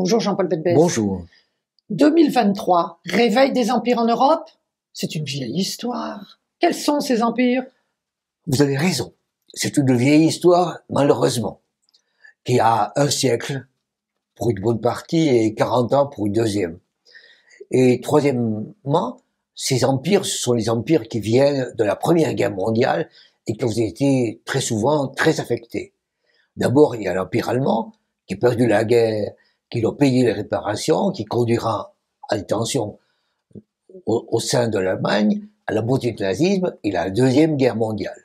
Bonjour Jean-Paul Bedbez. Bonjour. 2023, réveil des empires en Europe? C'est une vieille histoire. Quels sont ces empires? Vous avez raison. C'est une vieille histoire, malheureusement, qui a un siècle pour une bonne partie et 40 ans pour une deuxième. Et troisièmement, ces empires, ce sont les empires qui viennent de la Première Guerre mondiale et qui ont été très souvent très affectés. D'abord, il y a l'Empire allemand qui a perdu la guerre, qui doit payer les réparations, qui conduira à des tensions au sein de l'Allemagne, à la montée du nazisme et à la Deuxième Guerre mondiale.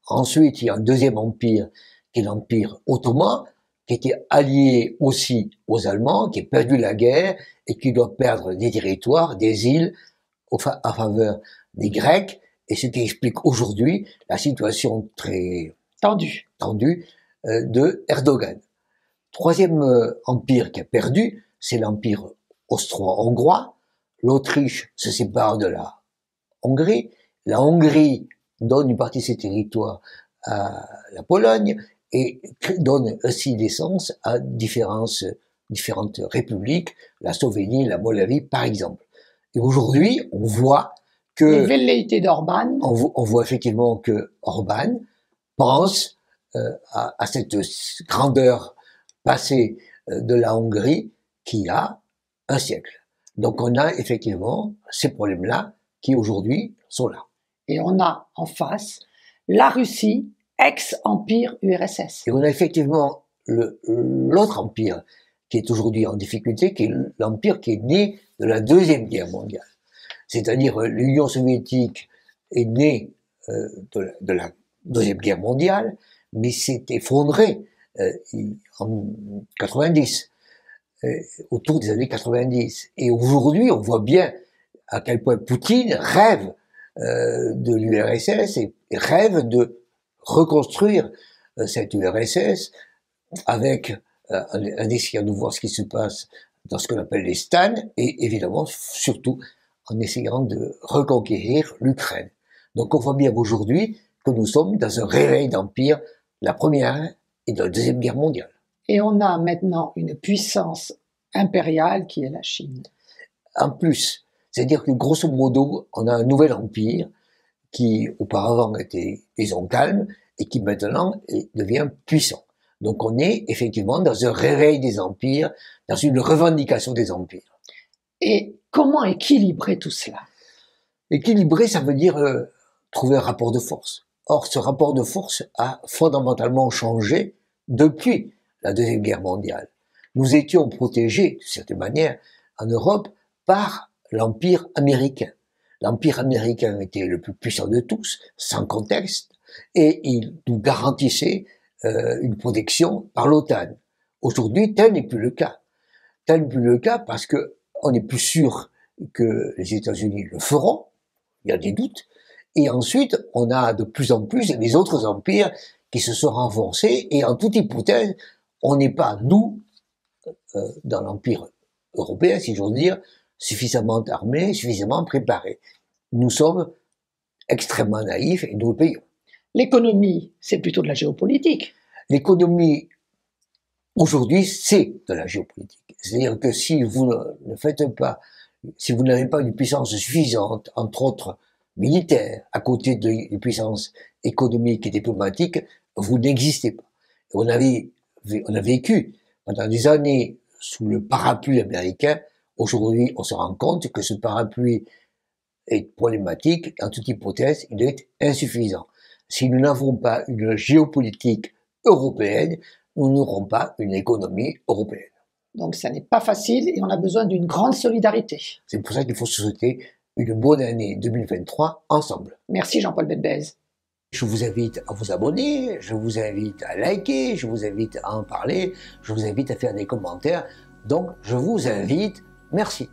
Ensuite, il y a un deuxième empire qui est l'Empire ottoman, qui était allié aussi aux Allemands, qui a perdu la guerre et qui doit perdre des territoires, des îles à faveur des Grecs, et ce qui explique aujourd'hui la situation très tendue de Erdogan. Troisième empire qui a perdu, c'est l'empire austro-hongrois. L'Autriche se sépare de la Hongrie. La Hongrie donne une partie de ses territoires à la Pologne et donne aussi naissance à différentes républiques, la Slovénie, la Moldavie par exemple. Et aujourd'hui, on voit que... Les velléités d'Orban. On voit effectivement que Orban pense à cette grandeur passée de la Hongrie qui a un siècle. Donc on a effectivement ces problèmes-là qui aujourd'hui sont là. Et on a en face la Russie, ex-empire URSS. Et on a effectivement l'autre empire qui est aujourd'hui en difficulté, qui est l'empire qui est né de la Deuxième Guerre mondiale. C'est-à-dire l'Union soviétique est née de la Deuxième Guerre mondiale, mais s'est effondrée en 90, autour des années 90. Et aujourd'hui, on voit bien à quel point Poutine rêve de l'URSS et rêve de reconstruire cette URSS avec un essayant de voir ce qui se passe dans ce qu'on appelle les stans et évidemment surtout en essayant de reconquérir l'Ukraine. Donc on voit bien aujourd'hui que nous sommes dans un réveil d'empire de la Première et de la Deuxième Guerre mondiale. Et on a maintenant une puissance impériale qui est la Chine. En plus, c'est-à-dire que grosso modo, on a un nouvel empire qui auparavant était, disons, calme et qui maintenant devient puissant. Donc on est effectivement dans un réveil des empires, dans une revendication des empires. Et comment équilibrer tout cela? Équilibrer, ça veut dire trouver un rapport de force. Or, ce rapport de force a fondamentalement changé depuis la Deuxième Guerre mondiale. Nous étions protégés, de certaine manière, en Europe, par l'Empire américain. L'Empire américain était le plus puissant de tous, sans contexte, et il nous garantissait une protection par l'OTAN. Aujourd'hui, tel n'est plus le cas. Tel n'est plus le cas parce que on n'est plus sûr que les États-Unis le feront, il y a des doutes, et ensuite, on a de plus en plus les autres empires qui se sont renforcés, et en toute hypothèse, on n'est pas, nous, dans l'Empire européen, si j'ose dire, suffisamment armés, suffisamment préparés. Nous sommes extrêmement naïfs et nous le payons. L'économie, c'est plutôt de la géopolitique. L'économie, aujourd'hui, c'est de la géopolitique. C'est-à-dire que si vous ne faites pas, si vous n'avez pas une puissance suffisante, entre autres militaire, à côté des puissances économiques et diplomatiques, vous n'existez pas. On a vécu pendant des années sous le parapluie américain. Aujourd'hui, on se rend compte que ce parapluie est problématique. En toute hypothèse, il est insuffisant. Si nous n'avons pas une géopolitique européenne, nous n'aurons pas une économie européenne. Donc ça n'est pas facile et on a besoin d'une grande solidarité. C'est pour ça qu'il faut se souhaiter une bonne année 2023 ensemble. Merci Jean-Paul Bedbez. Je vous invite à vous abonner, je vous invite à liker, je vous invite à en parler, je vous invite à faire des commentaires. Donc je vous invite, merci.